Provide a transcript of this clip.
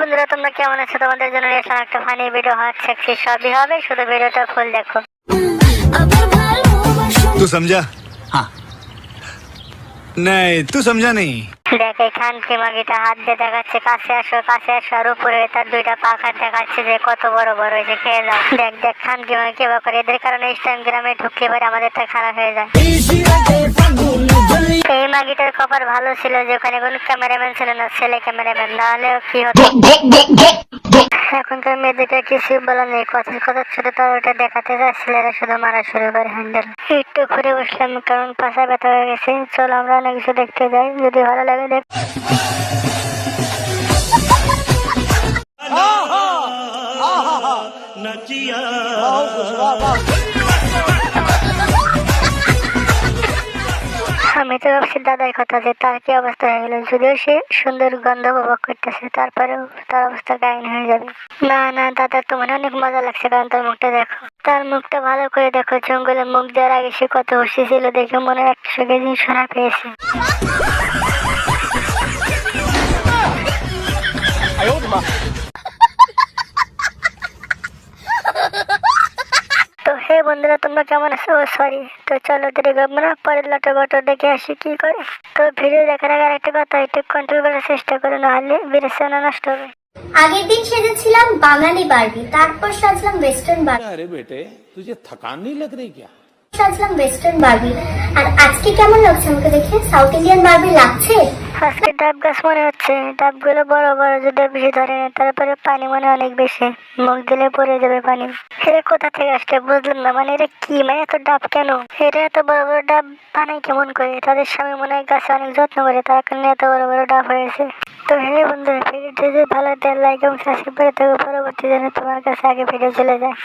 বন্ধুরা তোমরা কেমন আছো? তোমাদের জন্য একটা ফানি ভিডিও হট সেক্সি সবই হবে, শুধু ভিডিওটা ফুল দেখো। तू समझा? हाँ नहीं तू समझा नहीं। দেখ এই খানকি মাগিটা হাত দিয়ে দেখাচ্ছে কাছে আসো কাছে আসো, আর উপরে তার দুইটা পাখা দেখাচ্ছে যে কত বড় বড় হয়েছে, খেয়ে যাও। দেখ দেখ খানকি মাগি কেবা করে, এদের কারণে ইসলাম গ্রামে ঢুকলে পরে আমাদেরটা খারাপ হয়ে যায়। এই মাগিটার কপাল ভালো ছিল যে ওখানে কোনো ক্যামেরাম্যান ছিল না, ছেলে ক্যামেরাম্যান, না হলে কি হতো। এখনকার মেয়েদেরটা কিছু বলা নেই, কথার কথা ছোট তো ওটা দেখাতে যায়, ছেলেরা শুধু মারা শুরু করে হ্যান্ডেল। একটু ঘুরে বসলাম কারণ পাশা ব্যথা হয়ে গেছে। চলো আমরা অনেক কিছু দেখতে যাই, যদি ভালো লাগে দেখ। আমি তো ভাবছি দাদার কথা যে তার কি অবস্থা হয়ে গেল, যদিও সে সুন্দর গন্ধ উপভোগ করতেছে, তারপরেও তার অবস্থা কাহিন হয়ে যাবে। না না দাদা তোমার অনেক মজা লাগছে, কারণ তার মুখটা দেখো, তার মুখটা ভালো করে দেখো। জঙ্গলে মুখ দেওয়ার আগে সে কত খুশি ছিল, দেখে মনে 100 কেজি সোনা পেয়েছে। তো হে বন্ধুরা তোমরা কেমন আছো? সরি, তো চলো দেরি করবো না, পরের লটো বটো দেখে আসি কি করে। তো ভিডিও দেখার আগে একটা কথা, একটু কন্ট্রোল করার চেষ্টা করো, নাহলে বিরেচনা নষ্ট হবে। আগের দিন সেজেছিলাম বাঙালি বার্বি, তারপর সাজলাম ওয়েস্টার্ন বার্বি। अरे बेटे तुझे थकान नहीं लग रही क्या? সাজলাম ওয়েস্টার্ন বার্বি। আর আজকে কেমন লাগছে আমাকে দেখে? সাউথ ইন্ডিয়ান বার্বি লাগছে? আজকে ডাব গাছ মনে হচ্ছে, ডাবগুলো বড় বড়, যদি বেশি ধরে না, তারপরে পানি মনে অনেক বেশি, মুখ দিলে পড়ে যাবে পানি। এরা কোথা থেকে আসছে বুঝলাম না, মানে এরা কি, মানে এত ডাব কেন? এরা এত বড় বড় ডাব বানায় কেমন করে? তাদের স্বামী মনে হয় গাছে অনেক যত্ন করে, তার কারণে এত বড় বড় ডাব হয়েছে। তো হে বন্ধুরা ভিডিওটি যদি ভালো লাগে লাইক এবং সাবস্ক্রাইব করে থাকো, পরবর্তী জন্য তোমার কাছে আগে ভিডিও চলে যায়।